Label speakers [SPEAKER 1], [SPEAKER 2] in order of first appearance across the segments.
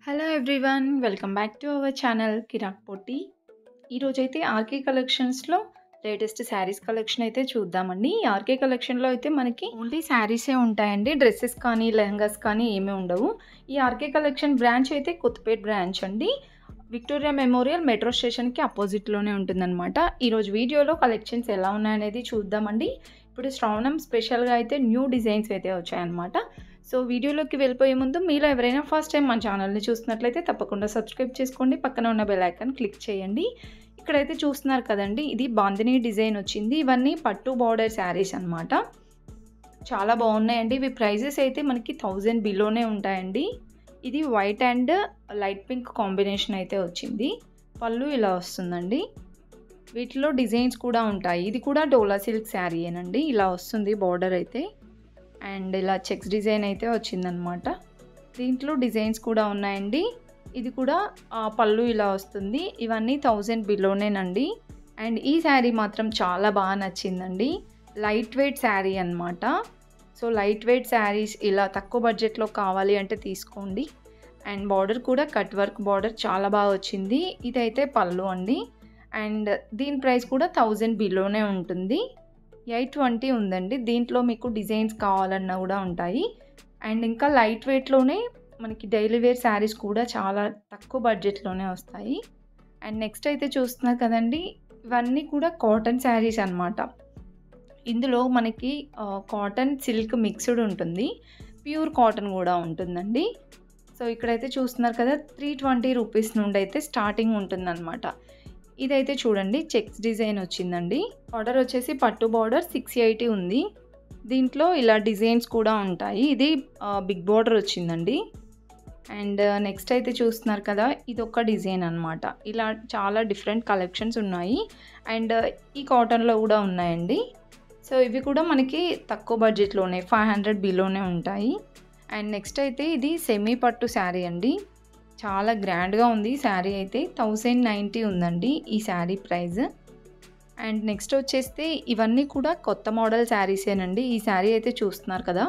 [SPEAKER 1] Hello everyone, welcome back to our channel Kiraak Poti. ఈరోజైతే RK కలెక్షన్స్లో latest saris collection అయితే చూద్దామండి. ఈ ఆర్కే కలెక్షన్లో అయితే మనకి ఓన్లీ శారీసే ఉంటాయండి, డ్రెస్సెస్ కానీ లెహంగాస్ కానీ ఏమీ ఉండవు. ఈ ఆర్కే కలెక్షన్ బ్రాంచ్ అయితే కొత్తపేట బ్రాంచ్ అండి, విక్టోరియా మెమోరియల్ మెట్రో స్టేషన్కి అపోజిట్లోనే ఉంటుందన్నమాట. ఈరోజు వీడియోలో కలెక్షన్స్ ఎలా ఉన్నాయనేది చూద్దామండి. ఇప్పుడు శ్రావణం స్పెషల్గా అయితే న్యూ డిజైన్స్ అయితే వచ్చాయన్నమాట. సో వీడియోలోకి వెళ్ళిపోయే ముందు మీలో ఎవరైనా ఫస్ట్ టైం మన ఛానల్ని చూస్తున్నట్లయితే తప్పకుండా సబ్స్క్రైబ్ చేసుకోండి, పక్కన ఉన్న బెల్ ఐకాన్ క్లిక్ చేయండి. ఇక్కడైతే చూస్తున్నారు కదండి, ఇది బాందిని డిజైన్ వచ్చింది. ఇవన్నీ పట్టు బార్డర్ శారీస్ అనమాట. చాలా బాగున్నాయండి. ఇవి ప్రైజెస్ అయితే మనకి 1000 బిలోనే ఉంటాయండి. ఇది white and light pink combination అయితే వచ్చింది. పళ్ళు ఇలా వస్తుందండి. వీటిలో డిజైన్స్ కూడా ఉంటాయి. ఇది కూడా డోలా సిల్క్ శారీ ఏనండి. ఇలా వస్తుంది బార్డర్ అయితే, అండ్ ఇలా చెక్స్ డిజైన్ అయితే వచ్చిందనమాట. దీంట్లో డిజైన్స్ కూడా ఉన్నాయండి. ఇది కూడా పళ్ళు ఇలా వస్తుంది. ఇవన్నీ 1000 బిలోనేనండి. అండ్ ఈ శారీ మాత్రం చాలా బాగా నచ్చిందండి. లైట్ వెయిట్ శారీ అనమాట. సో లైట్ వెయిట్ శారీస్ ఇలా తక్కువ బడ్జెట్లో కావాలి అంటే తీసుకోండి. అండ్ బార్డర్ కూడా కట్ వర్క్ బార్డర్ చాలా బాగా వచ్చింది. ఇదైతే పళ్ళు అండి. అండ్ దీని ప్రైస్ కూడా 1000 బిలోనే ఉంటుంది. 820 ఉందండి. దీంట్లో మీకు డిజైన్స్ కావాలన్నా కూడా ఉంటాయి. అండ్ ఇంకా లైట్ వెయిట్లోనే మనకి డైలీ వేర్ శారీస్ కూడా చాలా తక్కువ బడ్జెట్లోనే వస్తాయి. అండ్ నెక్స్ట్ అయితే చూస్తున్నారు కదండి, ఇవన్నీ కూడా కాటన్ శారీస్ అనమాట. ఇందులో మనకి కాటన్ సిల్క్ మిక్స్డ్ ఉంటుంది, ప్యూర్ కాటన్ కూడా ఉంటుందండి. సో ఇక్కడైతే చూస్తున్నారు కదా, 320 రూపీస్ నుండి అయితే స్టార్టింగ్ ఉంటుందన్నమాట. ఇదైతే చూడండి, చెక్స్ డిజైన్ వచ్చిందండి. బార్డర్ వచ్చేసి పట్టు బార్డర్ 680 ఉంది. దీంట్లో ఇలా డిజైన్స్ కూడా ఉంటాయి. ఇది బిగ్ బార్డర్ వచ్చిందండి. అండ్ నెక్స్ట్ అయితే చూస్తున్నారు కదా, ఇది ఒక డిజైన్ అనమాట. ఇలా చాలా డిఫరెంట్ కలెక్షన్స్ ఉన్నాయి. అండ్ ఈ కాటన్లో కూడా ఉన్నాయండి. సో ఇవి కూడా మనకి తక్కువ బడ్జెట్లోనే 500 బిలోనే ఉంటాయి. అండ్ నెక్స్ట్ అయితే ఇది సెమీ పట్టు శారీ అండి. చాలా గ్రాండ్గా ఉంది శారీ అయితే. 1090 ఉందండి ఈ శారీ ప్రైస్. అండ్ నెక్స్ట్ వచ్చేస్తే ఇవన్నీ కూడా కొత్త మోడల్ శారీసేనండి. ఈ శారీ అయితే చూస్తున్నారు కదా,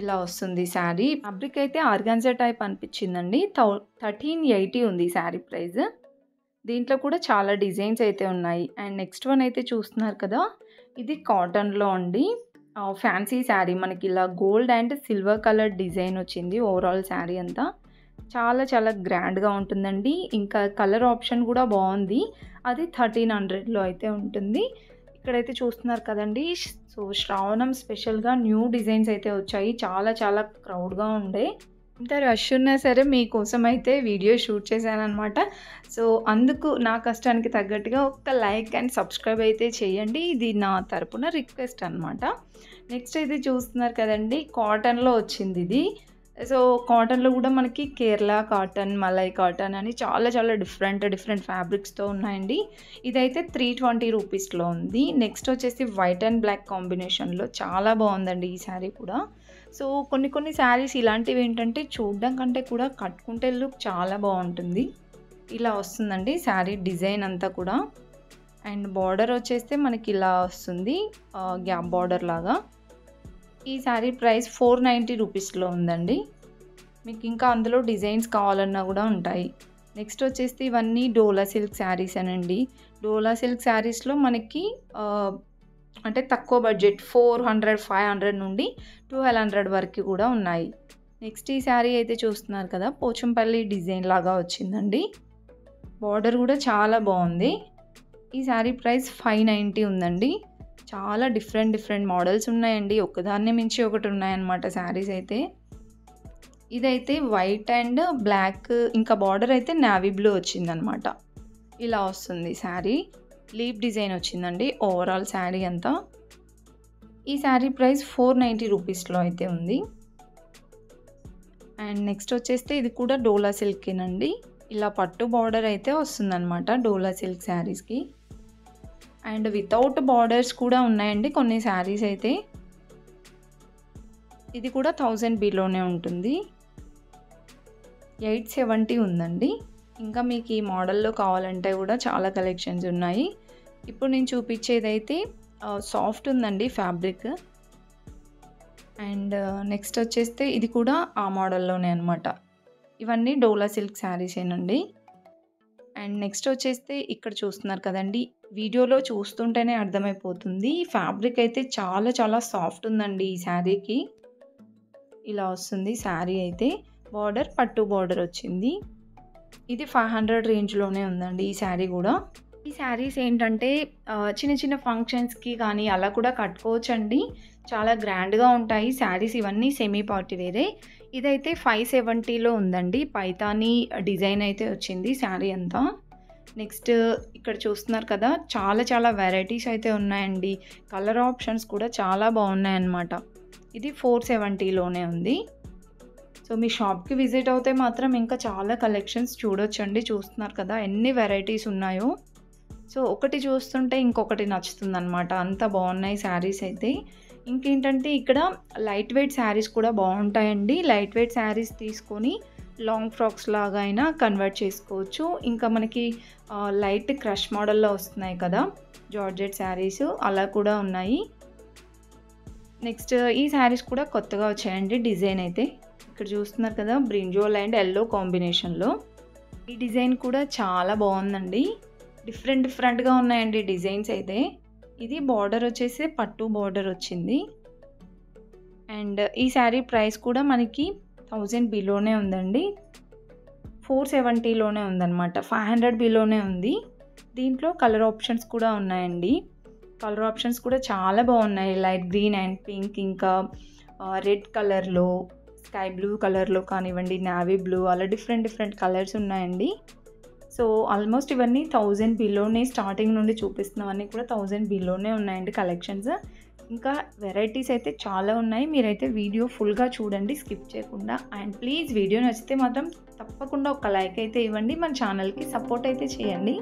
[SPEAKER 1] ఇలా వస్తుంది శారీ. ఫ్యాబ్రిక్ అయితే ఆర్గాన్జా టైప్ అనిపించిందండి. 1380 ఉంది శారీ ప్రైస్. దీంట్లో కూడా చాలా డిజైన్స్ అయితే ఉన్నాయి. అండ్ నెక్స్ట్ వన్ అయితే చూస్తున్నారు కదా, ఇది కాటన్లో అండి. ఫ్యాన్సీ శారీ, మనకి ఇలా gold and silver colour design వచ్చింది. ఓవరాల్ శారీ అంతా చాలా చాలా గ్రాండ్గా ఉంటుందండి. ఇంకా కలర్ ఆప్షన్ కూడా బాగుంది. అది 1300లో అయితే ఉంటుంది. ఇక్కడైతే చూస్తున్నారు కదండి, సో శ్రావణం స్పెషల్గా న్యూ డిజైన్స్ అయితే వచ్చాయి. చాలా చాలా క్రౌడ్గా ఉండే, ఇంత రష్ ఉన్నా సరే మీకోసం అయితే వీడియో షూట్ చేశానమాట. సో అందుకు నా కష్టానికి తగ్గట్టుగా ఒక లైక్ అండ్ సబ్స్క్రైబ్ అయితే చేయండి. ఇది నా తరపున రిక్వెస్ట్ అనమాట. నెక్స్ట్ అయితే చూస్తున్నారు కదండి, కాటన్లో వచ్చింది ఇది. సో కాటన్లో కూడా మనకి కేరళ కాటన్, మలై కాటన్ అని చాలా చాలా డిఫరెంట్ ఫ్యాబ్రిక్స్తో ఉన్నాయండి. ఇదైతే 320 రూపీస్లో ఉంది. నెక్స్ట్ వచ్చేసి వైట్ అండ్ బ్లాక్ కాంబినేషన్లో చాలా బాగుందండి ఈ శారీ కూడా. సో కొన్ని శారీస్ ఇలాంటివి ఏంటంటే చూడడం కంటే కూడా కట్టుకుంటే లుక్ చాలా బాగుంటుంది. ఇలా వస్తుందండి శారీ డిజైన్ అంతా కూడా. అండ్ బార్డర్ వచ్చేస్తే మనకి ఇలా వస్తుంది, గ్యాప్ బార్డర్ లాగా. ఈ శారీ ప్రైస్ 490 రూపీస్లో ఉందండి. మీకు ఇంకా అందులో డిజైన్స్ కావాలన్నా కూడా ఉంటాయి. నెక్స్ట్ వచ్చేసి ఇవన్నీ డోలా సిల్క్ శారీస్ అనండి. డోలా సిల్క్ శారీస్లో మనకి అంటే తక్కువ బడ్జెట్ 400, 500 నుండి 1200 వరకు కూడా ఉన్నాయి. నెక్స్ట్ ఈ శారీ అయితే చూస్తున్నారు కదా, పోచంపల్లి డిజైన్ లాగా వచ్చిందండి. బార్డర్ కూడా చాలా బాగుంది. ఈ శారీ ప్రైస్ 590 ఉందండి. చాలా డిఫరెంట్ మోడల్స్ ఉన్నాయండి. ఒకదాన్ని మించి ఒకటి ఉన్నాయన్నమాట శారీస్ అయితే. ఇదైతే వైట్ అండ్ బ్లాక్, ఇంకా బార్డర్ అయితే నావీ బ్లూ వచ్చిందనమాట. ఇలా వస్తుంది శారీ. లీప్ డిజైన్ వచ్చిందండి ఓవరాల్ శారీ అంతా. ఈ శారీ ప్రైస్ 490 రూపీస్లో అయితే ఉంది. అండ్ నెక్స్ట్ వచ్చేస్తే ఇది కూడా డోలా సిల్కేనండి. ఇలా పట్టు బార్డర్ అయితే వస్తుందన్నమాట డోలా సిల్క్ శారీస్కి. అండ్ వితౌట్ బార్డర్స్ కూడా ఉన్నాయండి కొన్ని శారీస్ అయితే. ఇది కూడా 1000 బిలోనే ఉంటుంది. 870 ఉందండి. ఇంకా మీకు ఈ మోడల్లో కావాలంటే కూడా చాలా కలెక్షన్స్ ఉన్నాయి. ఇప్పుడు నేను చూపించేది అయితే సాఫ్ట్ ఉందండి ఫ్యాబ్రిక్. అండ్ నెక్స్ట్ వచ్చేస్తే ఇది కూడా ఆ మోడల్లోనే అనమాట. ఇవన్నీ డోలా సిల్క్ శారీసేనండి. అండ్ నెక్స్ట్ వచ్చేస్తే ఇక్కడ చూస్తున్నారు కదండీ! వీడియోలో చూస్తుంటేనే అర్థమైపోతుంది. ఫ్యాబ్రిక్ అయితే చాలా చాలా సాఫ్ట్ ఉందండి ఈ శారీకి. ఇలా వస్తుంది శారీ అయితే. బార్డర్ పట్టు బార్డర్ వచ్చింది. ఇది 500 రేంజ్‌లోనే ఉందండి ఈ శారీ గూడా. ఈ శారీస్ ఏంటంటే చిన్న చిన్న ఫంక్షన్స్‌కి కానీ అలా కూడా కట్టుకోవచ్చండి. చాలా గ్రాండ్‌గా ఉంటాయి శారీస్ ఇవన్నీ సెమీ పార్టీ వేరే. ఇదైతే 570లో ఉందండి. పైతానీ డిజైన్ అయితే వచ్చింది శారీ అంతా. నెక్స్ట్ ఇక్కడ చూస్తున్నారు కదా! చాలా చాలా వెరైటీస్ అయితే ఉన్నాయండి. కలర్ ఆప్షన్స్ కూడా చాలా బాగున్నాయన్నమాట. ఇది 470లోనే ఉంది. సో మీ షాప్‌కి విజిట్ అవుతే మాత్రం ఇంకా చాలా కలెక్షన్స్ చూడొచ్చండి. చూస్తున్నారు కదా! ఎన్ని వెరైటీస్ ఉన్నాయో. సో ఒకటి చూస్తుంటే ఇంకొకటి నచ్చుతుందనమాట. అంత బాగున్నాయి శారీస్ అయితే. ఇంకేంటంటే ఇక్కడ లైట్ వెయిట్ శారీస్ కూడా బాగుంటాయండి. లైట్ వెయిట్ శారీస్ తీసుకొని లాంగ్ ఫ్రాక్స్ లాగా అయినా కన్వర్ట్ చేసుకోవచ్చు. ఇంకా మనకి లైట్ క్రష్ మోడల్‌లో వస్తున్నాయి కదా! జార్జెట్ శారీస్ అలా కూడా ఉన్నాయి. నెక్స్ట్ ఈ శారీస్ కూడా కొత్తగా వచ్చాయండి డిజైన్ అయితే. ఇక్కడ చూస్తున్నారు కదా! బ్రింజోల్ అండ్ యెల్లో కాంబినేషన్‌లో. ఈ డిజైన్ కూడా చాలా బాగుందండి. డిఫరెంట్‌గా ఉన్నాయండి డిజైన్స్ అయితే. ఇది బార్డర్ వచ్చేసి పట్టు బార్డర్ వచ్చింది. అండ్ ఈ శారీ ప్రైస్ కూడా మనకి 1000 బిలోనే ఉందండి. 470లోనే ఉందన్నమాట. 500 బిలోనే ఉంది. దీంట్లో కలర్ ఆప్షన్స్ కూడా ఉన్నాయండి. కలర్ ఆప్షన్స్ కూడా చాలా బాగున్నాయి. లైట్ గ్రీన్ అండ్ పింక్ ఇంకా రెడ్ కలర్‌లో, స్కై బ్లూ కలర్‌లో కానివ్వండి, నేవీ బ్లూ అలా డిఫరెంట్ కలర్స్ ఉన్నాయండి. సో ఆల్మోస్ట్ ఇవన్నీ 1000 బిలోనే స్టార్టింగ్ నుండి చూపిస్తున్నవన్నీ కూడా 1000 బిలోనే ఉన్నాయండి కలెక్షన్స్. ఇంకా వెరైటీస్ అయితే చాలా ఉన్నాయి. మీరైతే వీడియో ఫుల్‌గా చూడండి స్కిప్ చేయకుండా. అండ్ ప్లీజ్ వీడియో నచ్చితే మాత్రం తప్పకుండా ఒక లైక్ అయితే ఇవ్వండి. మన ఛానల్‌కి సపోర్ట్ అయితే చేయండి.